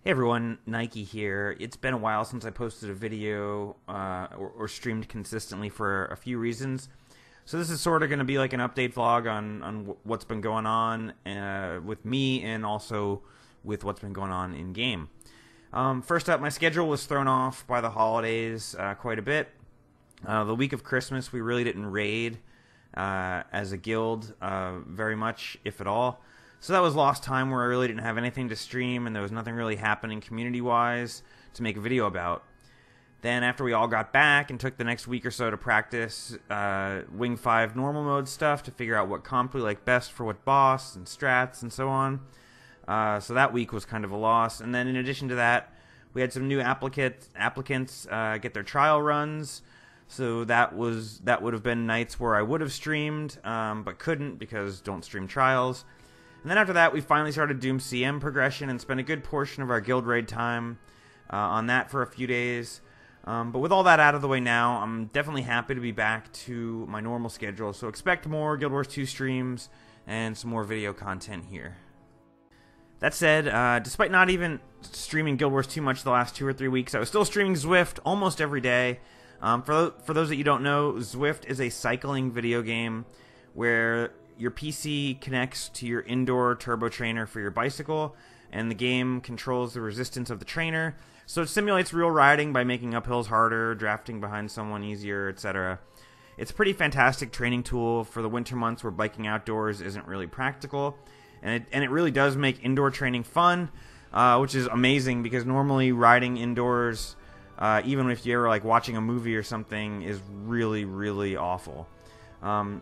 Hey everyone, Nike here. It's been a while since I posted a video or streamed consistently for a few reasons. So this is sort of going to be like an update vlog on what's been going on with me and also with what's been going on in game. First up, my schedule was thrown off by the holidays quite a bit. The week of Christmas, we really didn't raid as a guild very much, if at all. So that was lost time where I really didn't have anything to stream and there was nothing really happening community-wise to make a video about. Then after we all got back and took the next week or so to practice Wing 5 normal mode stuff to figure out what comp we like best for what boss and strats and so on. So that week was kind of a loss. And then in addition to that, we had some new applicants get their trial runs. So that would have been nights where I would have streamed but couldn't because don't stream trials. And then after that, we finally started Doom CM progression and spent a good portion of our guild raid time on that for a few days. But with all that out of the way now, I'm definitely happy to be back to my normal schedule. So expect more Guild Wars 2 streams and some more video content here. That said, despite not even streaming Guild Wars 2 much the last 2 or 3 weeks, I was still streaming Zwift almost every day. For those that you don't know, Zwift is a cycling video game where your PC connects to your indoor turbo trainer for your bicycle, and the game controls the resistance of the trainer. So it simulates real riding by making uphills harder, drafting behind someone easier, etc. It's a pretty fantastic training tool for the winter months where biking outdoors isn't really practical, and it really does make indoor training fun, which is amazing because normally riding indoors, even if you're like watching a movie or something, is really, really awful.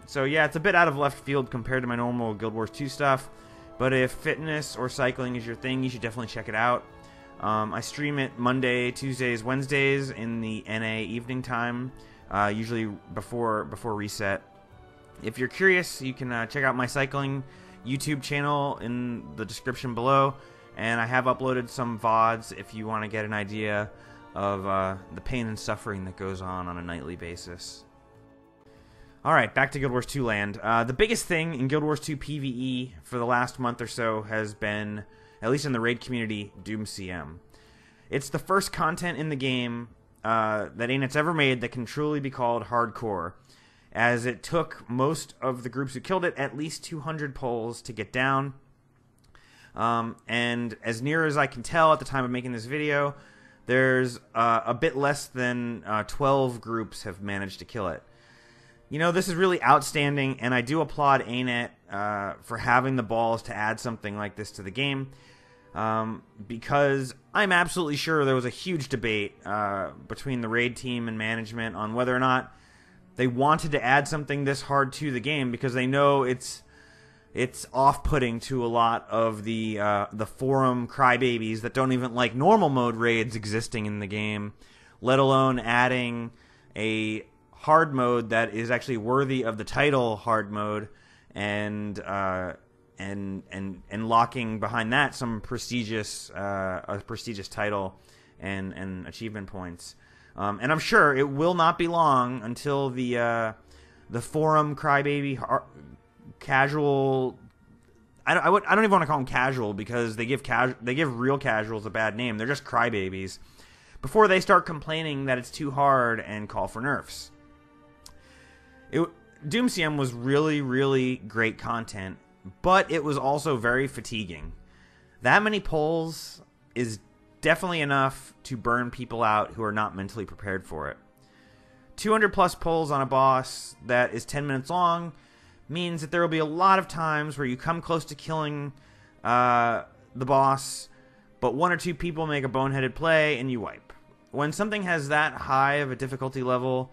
So yeah, it's a bit out of left field compared to my normal Guild Wars 2 stuff, but if fitness or cycling is your thing, you should definitely check it out. I stream it Monday, Tuesdays, Wednesdays in the NA evening time, usually before reset. If you're curious, you can check out my cycling YouTube channel in the description below, and I have uploaded some VODs if you want to get an idea of the pain and suffering that goes on a nightly basis. Alright, back to Guild Wars 2 land. The biggest thing in Guild Wars 2 PvE for the last month or so has been, at least in the raid community, Doom CM. It's the first content in the game that ANET's ever made that can truly be called hardcore, as it took most of the groups who killed it at least 200 polls to get down. And as near as I can tell at the time of making this video, there's a bit less than 12 groups have managed to kill it. You know, this is really outstanding, and I do applaud ANET for having the balls to add something like this to the game, because I'm absolutely sure there was a huge debate between the raid team and management on whether or not they wanted to add something this hard to the game, because they know it's off-putting to a lot of the forum crybabies that don't even like normal mode raids existing in the game, let alone adding a hard mode that is actually worthy of the title hard mode, and locking behind that some prestigious a prestigious title and achievement points. And I'm sure it will not be long until the forum crybaby casual. I don't even want to call them casual, because they give real casuals a bad name. They're just crybabies. Before they start complaining that it's too hard and call for nerfs. Doom CM was really, really great content, but it was also very fatiguing. That many polls is definitely enough to burn people out who are not mentally prepared for it. 200 plus polls on a boss that is 10 minutes long means that there will be a lot of times where you come close to killing the boss, but one or two people make a boneheaded play and you wipe. When something has that high of a difficulty level,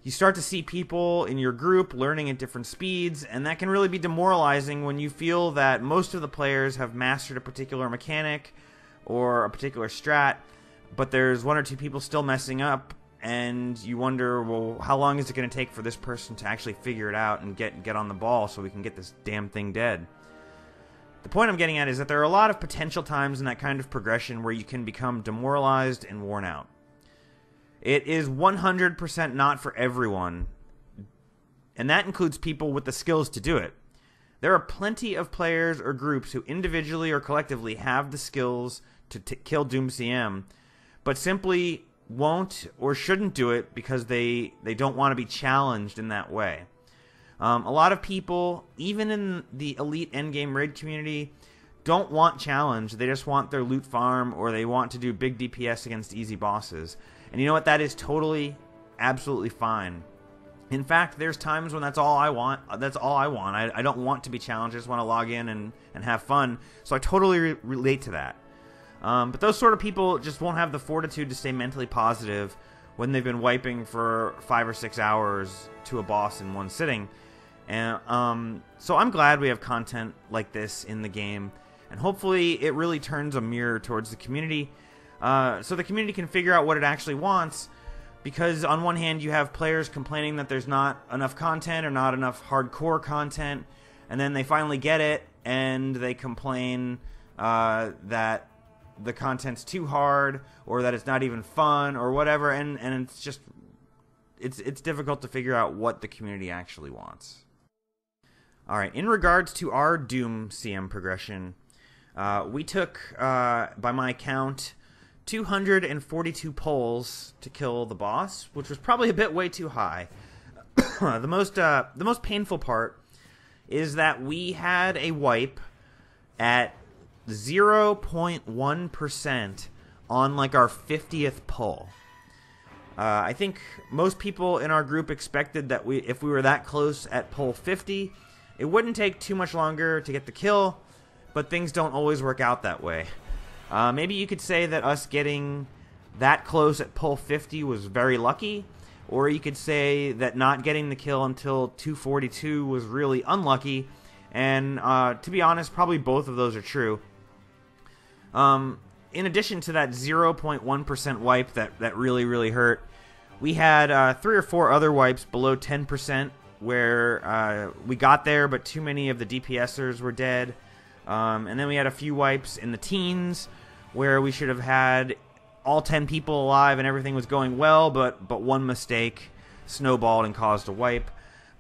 you start to see people in your group learning at different speeds, and that can really be demoralizing when you feel that most of the players have mastered a particular mechanic or a particular strat, but there's one or two people still messing up, and you wonder, well, how long is it going to take for this person to actually figure it out and get on the ball so we can get this damn thing dead? The point I'm getting at is that there are a lot of potential times in that kind of progression where you can become demoralized and worn out. It is 100% not for everyone, and that includes people with the skills to do it. There are plenty of players or groups who individually or collectively have the skills to kill Doom CM, but simply won't or shouldn't do it because they don't want to be challenged in that way. A lot of people, even in the elite endgame raid community, don't want challenge. They just want their loot farm, or they want to do big DPS against easy bosses. And you know what? That is totally, absolutely fine. In fact, there's times when that's all I want. That's all I want. I don't want to be challenged. I just want to log in and have fun. So I totally relate to that. But those sort of people just won't have the fortitude to stay mentally positive when they've been wiping for 5 or 6 hours to a boss in one sitting. And so I'm glad we have content like this in the game. And hopefully it really turns a mirror towards the community, so the community can figure out what it actually wants. Because on one hand, you have players complaining that there's not enough content or not enough hardcore content, and then they finally get it, and they complain that the content's too hard, or that it's not even fun, or whatever, and it's just it's difficult to figure out what the community actually wants. All right, in regards to our Doom CM progression, we took, by my count, 242 pulls to kill the boss, which was probably a bit way too high. The most painful part is that we had a wipe at 0.1% on like our 50th pull. I think most people in our group expected that if we were that close at pull 50, it wouldn't take too much longer to get the kill, but things don't always work out that way. Maybe you could say that us getting that close at pull 50 was very lucky, or you could say that not getting the kill until 242 was really unlucky, and to be honest, probably both of those are true. In addition to that 0.1% wipe that really hurt, we had 3 or 4 other wipes below 10% where we got there, but too many of the DPSers were dead. And then we had a few wipes in the teens where we should have had all 10 people alive and everything was going well, but one mistake snowballed and caused a wipe.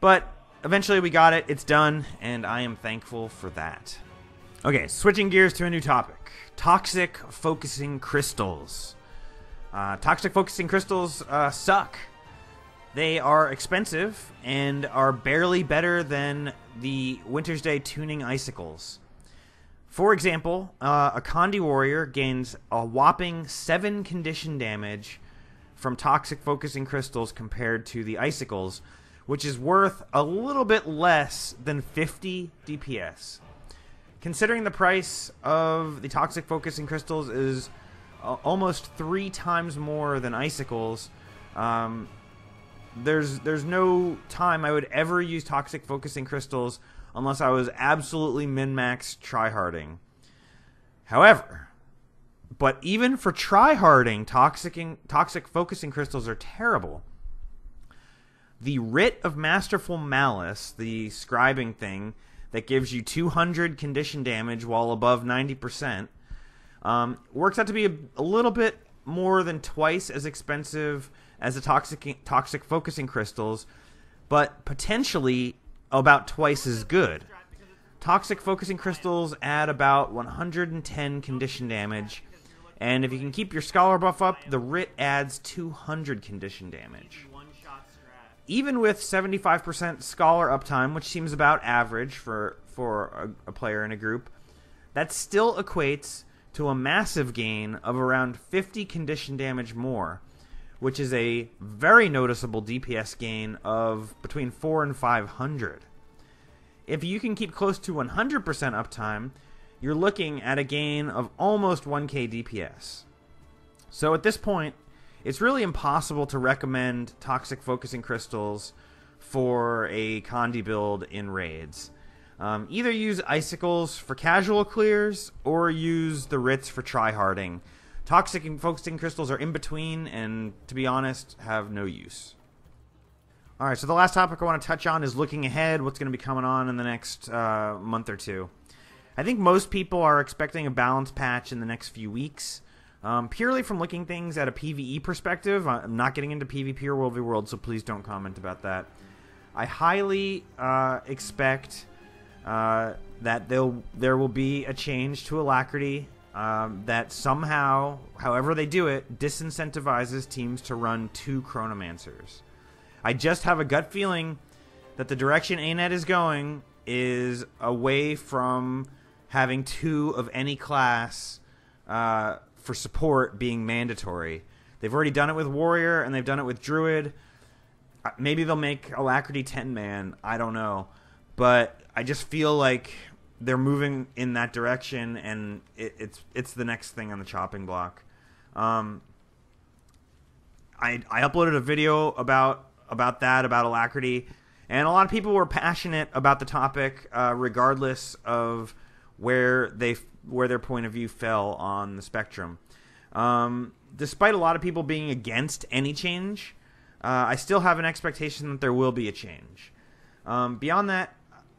But eventually we got it, it's done, and I am thankful for that. Okay, switching gears to a new topic. Toxic focusing crystals. Toxic focusing crystals suck. They are expensive and are barely better than the Winter's Day tuning icicles. For example, a Condi Warrior gains a whopping 7 condition damage from toxic focusing crystals compared to the icicles, which is worth a little bit less than 50 DPS. Considering the price of the toxic focusing crystals is almost 3 times more than icicles, there's no time I would ever use toxic focusing crystals unless I was absolutely min-max tryharding. However, but even for tryharding, toxic focusing crystals are terrible. The Writ of Masterful Malice, the scribing thing that gives you 200 condition damage while above 90%, works out to be a little bit more than twice as expensive as the toxic focusing crystals, but potentially about twice as good. Toxic focusing crystals add about 110 condition damage, and if you can keep your scholar buff up, the Writ adds 200 condition damage. Even with 75% scholar uptime, which seems about average for a player in a group, that still equates to a massive gain of around 50 condition damage more, which is a very noticeable DPS gain of between 400 and 500. If you can keep close to 100% uptime, you're looking at a gain of almost 1k DPS. So at this point, it's really impossible to recommend toxic focusing crystals for a Condi build in raids. Either use icicles for casual clears, or use the Writs for tryharding. Toxic and focusing crystals are in between, and to be honest, have no use. Alright, so the last topic I want to touch on is looking ahead, what's going to be coming on in the next month or two. I think most people are expecting a balance patch in the next few weeks. Purely from looking things at a PvE perspective. I'm not getting into PvP or World v World, so please don't comment about that. I highly expect that there will be a change to Alacrity that somehow, however they do it, disincentivizes teams to run 2 Chronomancers. I just have a gut feeling that the direction ANET is going is away from having 2 of any class for support being mandatory. They've already done it with Warrior, and they've done it with Druid. Maybe they'll make Alacrity 10-man. I don't know. But I just feel like they're moving in that direction, and it's the next thing on the chopping block. I uploaded a video about Alacrity, and a lot of people were passionate about the topic, regardless of where their point of view fell on the spectrum. Despite a lot of people being against any change, I still have an expectation that there will be a change. Beyond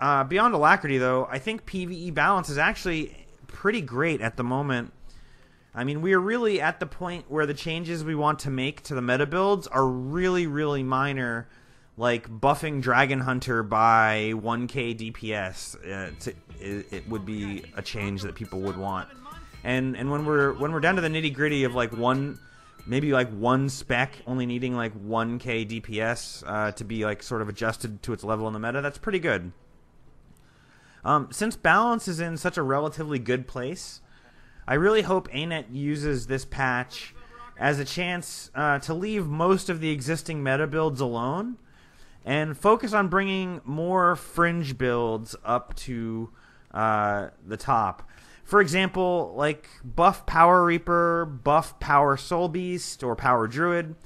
Alacrity, though, I think PvE balance is actually pretty great at the moment. I mean, we are really at the point where the changes we want to make to the meta builds are really, really minor, like buffing Dragon Hunter by 1k DPS. It would be a change that people would want. And when we're down to the nitty gritty of like one spec only needing like 1k DPS to be like sort of adjusted to its level in the meta, that's pretty good. Since balance is in such a relatively good place, I really hope ANET uses this patch as a chance to leave most of the existing meta builds alone and focus on bringing more fringe builds up to the top. For example, like buff Power Reaper, buff Power Soul Beast or Power Druid,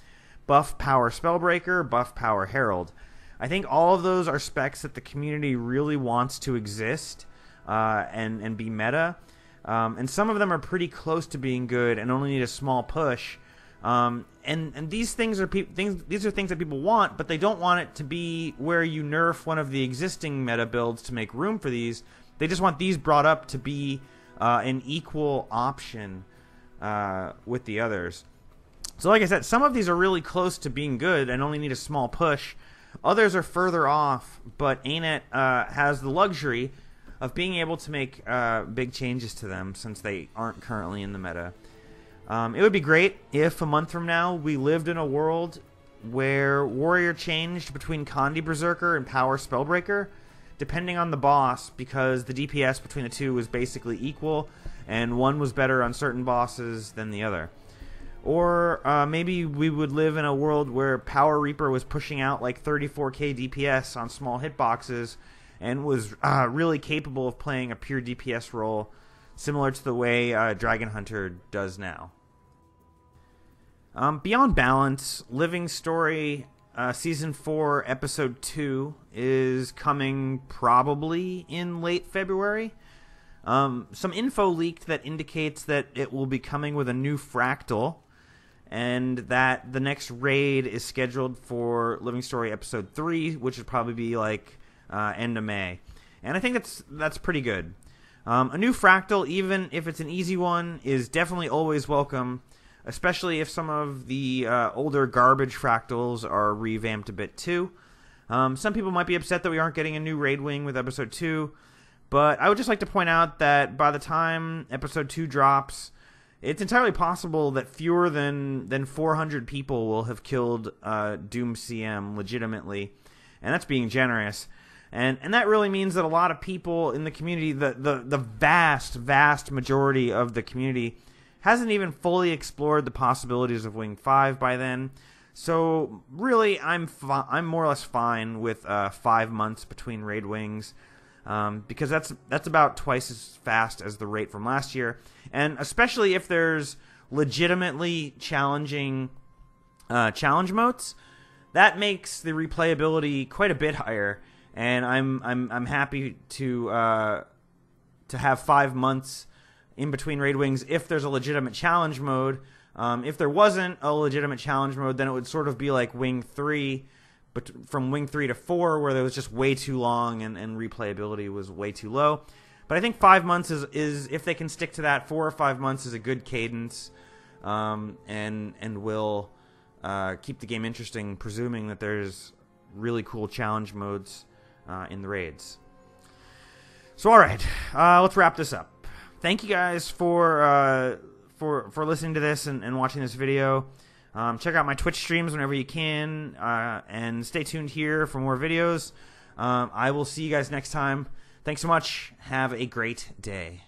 buff Power Spellbreaker, buff Power Herald. I think all of those are specs that the community really wants to exist and be meta. And some of them are pretty close to being good and only need a small push. And these things are things that people want, but they don't want it to be where you nerf one of the existing meta builds to make room for these. They just want these brought up to be an equal option with the others. So like I said, some of these are really close to being good and only need a small push. Others are further off, but ANET has the luxury of being able to make big changes to them since they aren't currently in the meta. It would be great if a month from now we lived in a world where Warrior changed between Condi Berserker and Power Spellbreaker depending on the boss, because the DPS between the two was basically equal and one was better on certain bosses than the other. Or maybe we would live in a world where Power Reaper was pushing out like 34k DPS on small hitboxes and was really capable of playing a pure DPS role, similar to the way Dragon Hunter does now. Beyond balance, Living Story Season 4 Episode 2 is coming probably in late February. Some info leaked that indicates that it will be coming with a new fractal, and that the next raid is scheduled for Living Story Episode 3, which would probably be like end of May. And I think that's pretty good. A new fractal, even if it's an easy one, is definitely always welcome, especially if some of the older garbage fractals are revamped a bit too. Some people might be upset that we aren't getting a new raid wing with Episode 2, but I would just like to point out that by the time Episode 2 drops, it's entirely possible that fewer than 400 people will have killed Doom CM legitimately, and that's being generous. And that really means that a lot of people in the community, the vast majority of the community, hasn't even fully explored the possibilities of Wing 5 by then. So really, I'm more or less fine with 5 months between raid wings, because that's about twice as fast as the rate from last year, and especially if there's legitimately challenging challenge modes, that makes the replayability quite a bit higher. And I'm happy to have 5 months in between raid wings if there's a legitimate challenge mode. If there wasn't a legitimate challenge mode, then it would sort of be like Wing 3, but from Wing 3 to 4, where there was just way too long and replayability was way too low. But I think 5 months is if they can stick to that, 4 or 5 months is a good cadence, and will keep the game interesting, presuming that there's really cool challenge modes in the raids. So all right, let's wrap this up. Thank you guys for listening to this and watching this video. Check out my Twitch streams whenever you can, and stay tuned here for more videos. I will see you guys next time. Thanks so much. Have a great day.